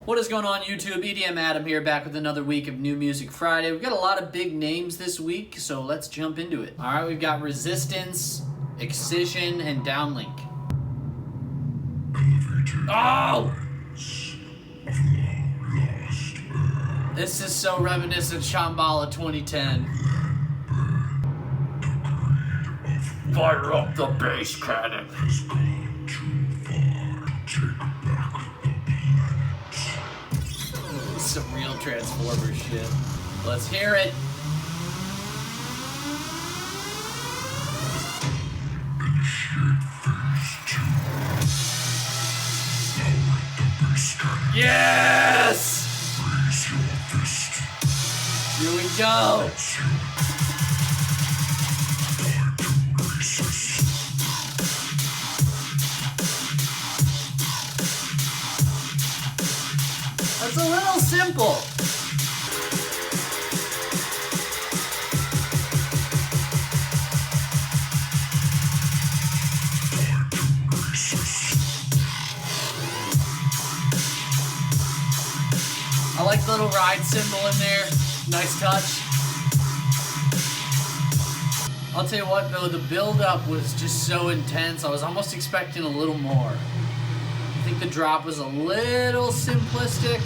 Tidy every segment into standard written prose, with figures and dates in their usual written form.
What is going on YouTube? EDM Adam here, back with another week of New Music Friday. We've got a lot of big names this week, so let's jump into it. Alright, we've got Resistance, Excision, and Downlink. Oh! This is so reminiscent of Shambhala 2010. Fire up the bass cannon. Some real Transformer shit. Let's hear it. Yes! Here we go. That's a little simple. I like the little ride cymbal in there. Nice touch. I'll tell you what though, the build-up was just so intense. I was almost expecting a little more. I think the drop was a little simplistic.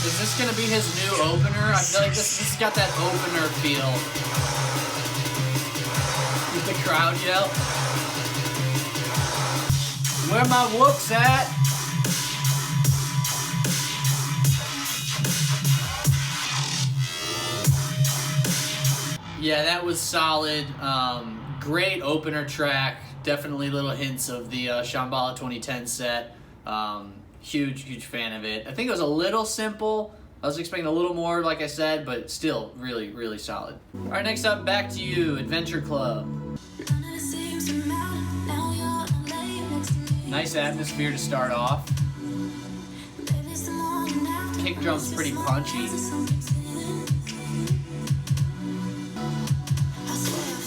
Is this gonna be his new opener? I feel like this has got that opener feel. With the crowd yell. Where my whoops at? Yeah, that was solid. Great opener track. Definitely little hints of the Shambhala 2010 set. Huge fan of it. I think it was a little simple. I was expecting a little more, like I said, but still really solid. All right, next up, back to you, Adventure Club. Nice atmosphere to start off. Kick drum's pretty punchy.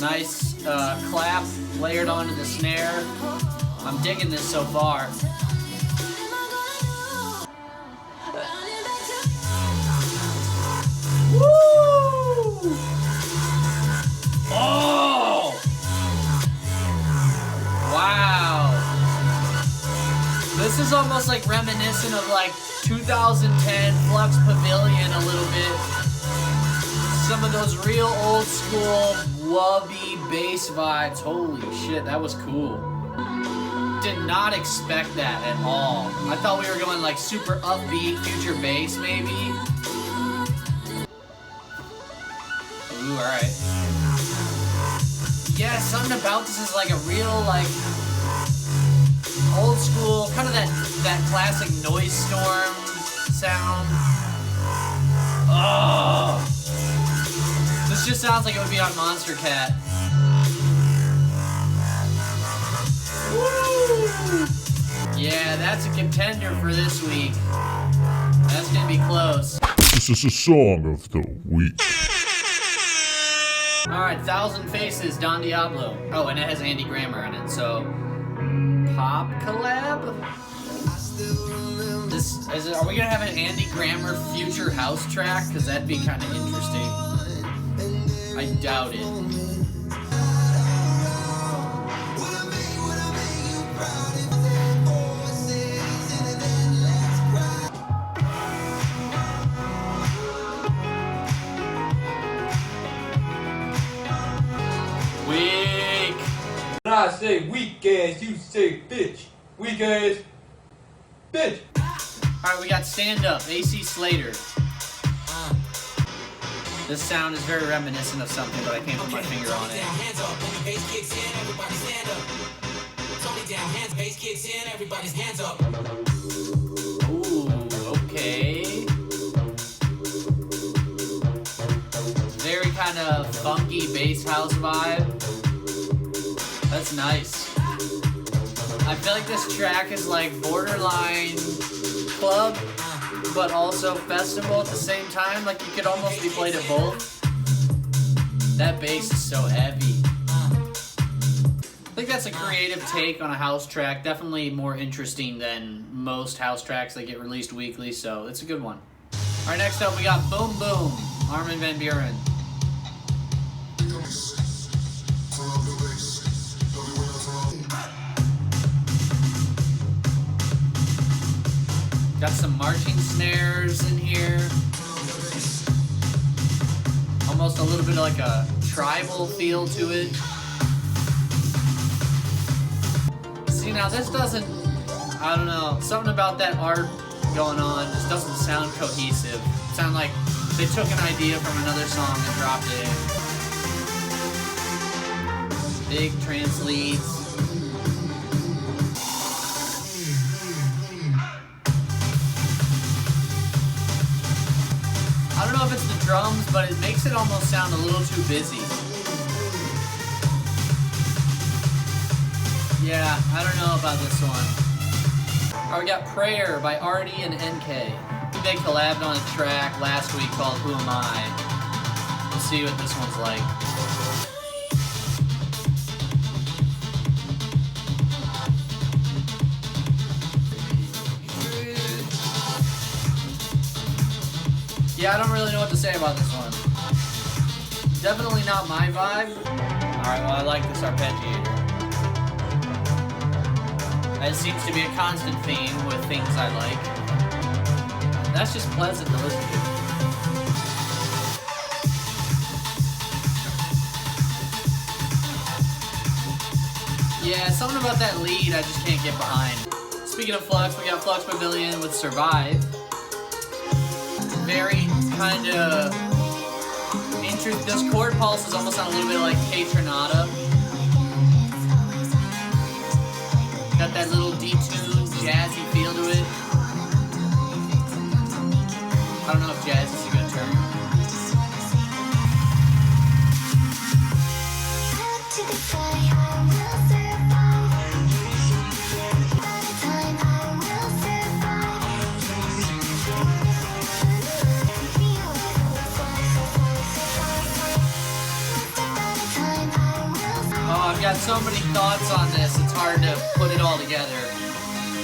Nice clap layered onto the snare. I'm digging this so far. Woo! Oh! Wow! This is almost like reminiscent of like 2010 Flux Pavilion a little bit. Some of those real old school wubby bass vibes. Holy shit, that was cool. Did not expect that at all. I thought we were going like super upbeat, future bass maybe. Ooh, alright. Yeah, something about this is like a real like old school, kind of that classic noise storm sound. Oh! This just sounds like it would be on Monster Cat. Woo! Yeah, that's a contender for this week. That's gonna be close. This is a song of the week. Alright, 1,000 Faces, Don Diablo. Oh, and it has Andy Grammer in it, so pop collab? Are we gonna have an Andy Grammer future house track? Because that'd be kind of interesting. I doubt it. Weak. When I say weak ass, you say bitch. Weak ass, bitch. Alright, we got Stand Up, AC Slater. This sound is very reminiscent of something, but I can't put my finger on it. Hands up, when the bass kicks in, everybody stand up. Tony down, hands, bass kicks in, everybody's hands up. Ooh, okay. Very kind of funky bass house vibe. That's nice. I feel like this track is like borderline club, but also festival at the same time. Like you could almost be played at both. That bass is so heavy. think that's a creative take on a house track. Definitely more interesting than most house tracks that get released weekly, so it's a good one. All right, next up we got Boom Boom, Armin van Buuren. Got some marching snares in here. Almost a little bit like a tribal feel to it. See, now this doesn't, I don't know, something about that art going on just doesn't sound cohesive. It sounds like they took an idea from another song and dropped it in. Big trance leads. I don't know if it's the drums, but it makes it almost sound a little too busy. Yeah, I don't know about this one. Alright, we got Prayer by ARTY and NK. I think they collabed on a track last week called Who Am I? We'll see what this one's like. Yeah, I don't really know what to say about this one. Definitely not my vibe. Alright, well I like this arpeggiator. That seems to be a constant theme with things I like. That's just pleasant to listen to. Yeah, something about that lead I just can't get behind. Speaking of Flux, we got Flux Pavilion with Survive. Very kind of interesting. This chord pulse is almost sound a little bit like K-Tronata. Got that little detuned, jazzy feel to it. I don't know if jazz is a good term. I've got so many thoughts on this, it's hard to put it all together.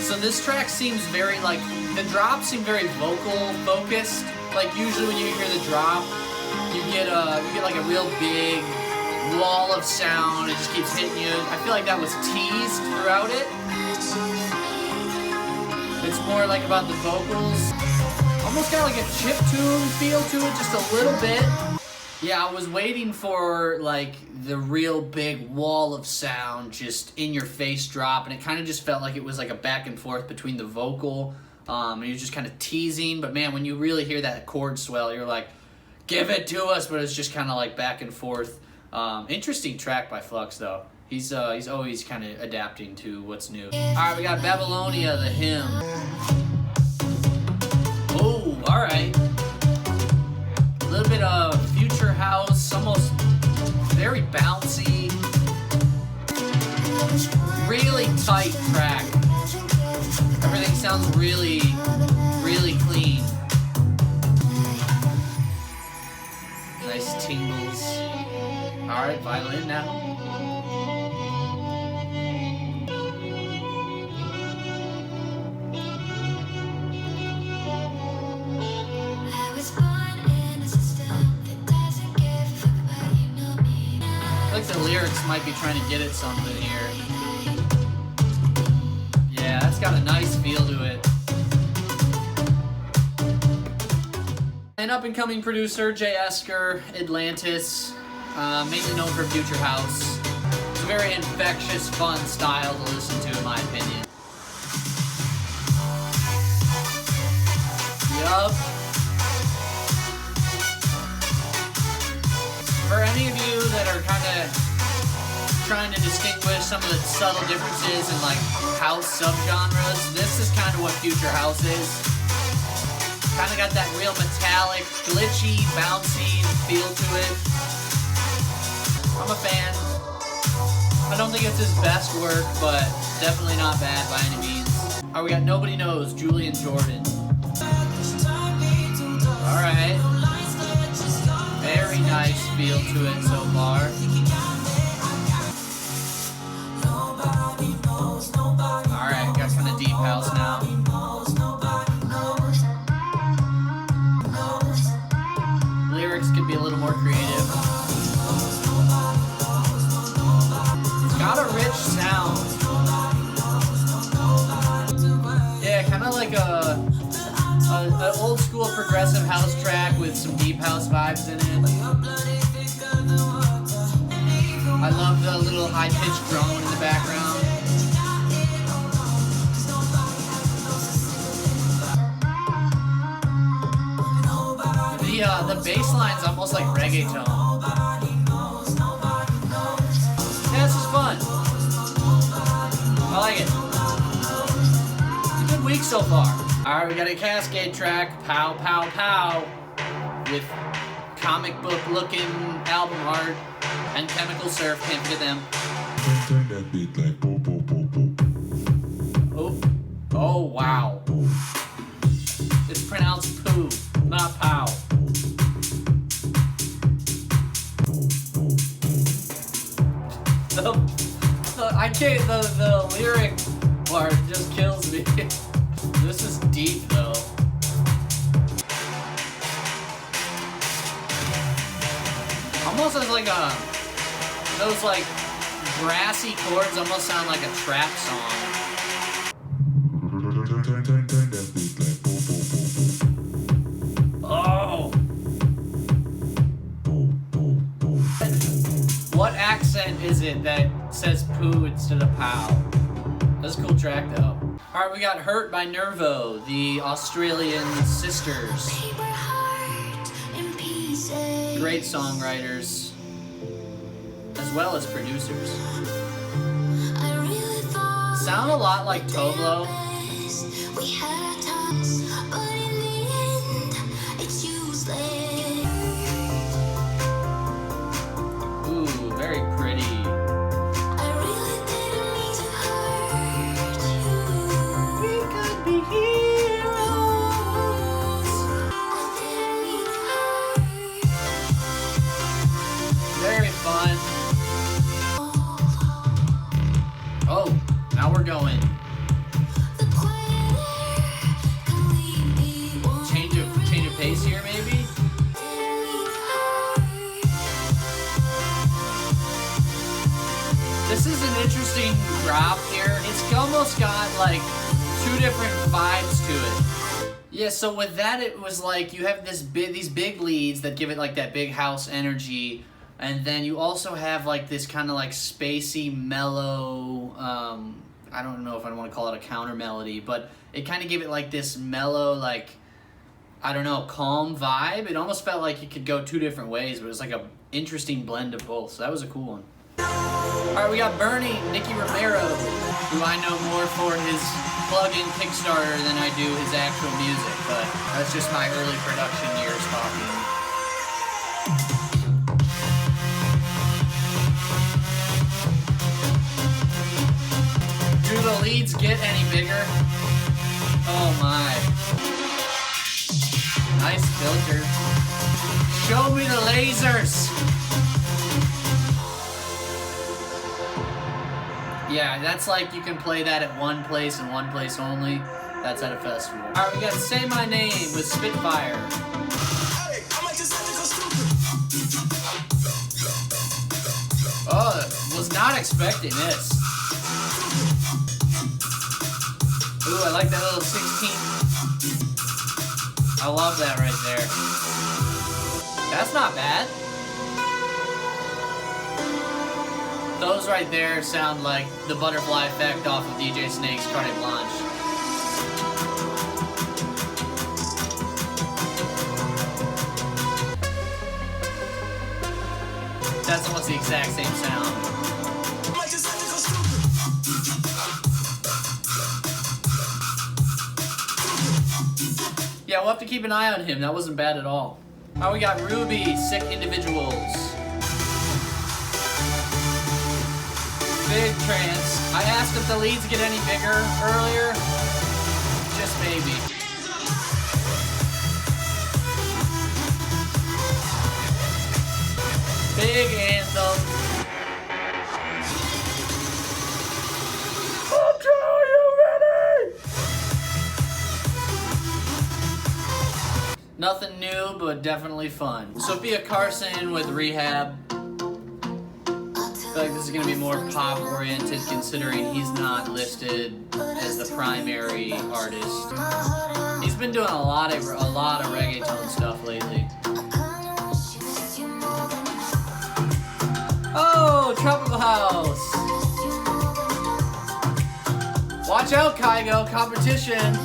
So this track seems very like, the drops seem very vocal focused. Like usually when you hear the drop, you get like a real big wall of sound, it just keeps hitting you. I feel like that was teased throughout it. It's more like about the vocals. Almost got like a chiptune feel to it, just a little bit. Yeah, I was waiting for like the real big wall of sound just in your face drop, and it kind of just felt like it was like a back and forth between the vocal, and you're just kind of teasing, but man, when you really hear that chord swell, you're like, give it to us, but it's just kind of like back and forth. Interesting track by Flux though. He's always kind of adapting to what's new. Alright, we got Babylonia, the hymn. Oh, alright. A little bit of future house, almost very bouncy. Really tight track. Everything sounds really, really clean. Nice tingles. Alright, violin now. I think the lyrics might be trying to get at something here. Yeah, that's got a nice feel to it. An up-and-coming producer, Eskar, Atlantis, mainly known for future house. It's a very infectious, fun style to listen to, in my opinion. Yup. For any of you that are kind of trying to distinguish some of the subtle differences in like house subgenres, this is kind of what future house is. Kind of got that real metallic, glitchy, bouncy feel to it. I'm a fan. I don't think it's his best work, but definitely not bad by any means. Alright, we got Nobody Knows, Julian Jordan. Alright. Very nice feel to it so far. an old school progressive house track with some deep house vibes in it. I love the little high-pitched drone in the background. The bass line's almost like reggaeton. Yeah, this is fun. I like it. It's a good week so far. Alright, we got a Kaskade track, Pow Pow Pow, with comic book looking album art and Chemical Surf, can't forget them. Turn that beat like po po po po. Oh wow. It's pronounced poo, not pow. I can't, the lyric part just kills me. This is deep though. Almost as like those like brassy chords almost sound like a trap song. Turn that beat like po po po po. Oh! What accent is it that says poo instead of pow? That's a cool track though. Alright, we got Hurt by NERVO, the Australian sisters. Great songwriters, as well as producers. Sound a lot like Toblo. Ooh, very pretty. We could be heroes. Very fun. Oh, now we're going. Change of pace here, maybe? This is an interesting drop here. It's almost got like two different vibes to it. Yeah, so with that it was like you have these big leads that give it like that big house energy, and then you also have like this kind of like spacey, mellow, I don't know if I want to call it a counter melody, but it kind of gave it like this mellow, like, I don't know, calm vibe. It almost felt like it could go two different ways, but it was like a interesting blend of both, so that was a cool one. Alright, we got Bernie, Nicky Romero, who I know more for his plug-in Kickstarter than I do his actual music, but that's just my early production years talking. Do the leads get any bigger? Oh my. Nice filter. Show me the lasers! Yeah, that's like you can play that at one place and one place only. That's at a festival. Alright, we got Say My Name with Spitfire. Oh, was not expecting this. Ooh, I like that little 16. I love that right there. That's not bad. Those right there sound like the butterfly effect off of DJ Snake's Carte Blanche. That's almost the exact same sound. Yeah, we'll have to keep an eye on him. That wasn't bad at all. Oh, we got Ruby, Sick Individuals. Big trance. I asked if the leads get any bigger earlier. Just maybe. Big anthem. Are you ready? Nothing new, but definitely fun. Sophia Carson with Rehab. feel like this is gonna be more pop-oriented, considering he's not listed as the primary artist. He's been doing a lot of reggaeton stuff lately. Oh, Tropical House! Watch out, Kygo, competition!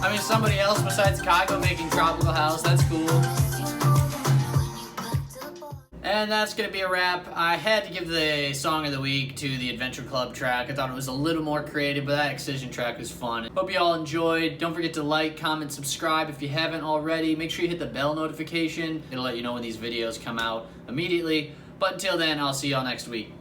I mean, somebody else besides Kygo making Tropical House, that's cool. And that's gonna be a wrap. I had to give the Song of the Week to the Adventure Club track. I thought it was a little more creative, but that Excision track was fun. Hope you all enjoyed. Don't forget to like, comment, subscribe if you haven't already. Make sure you hit the bell notification. It'll let you know when these videos come out immediately. But until then, I'll see y'all next week.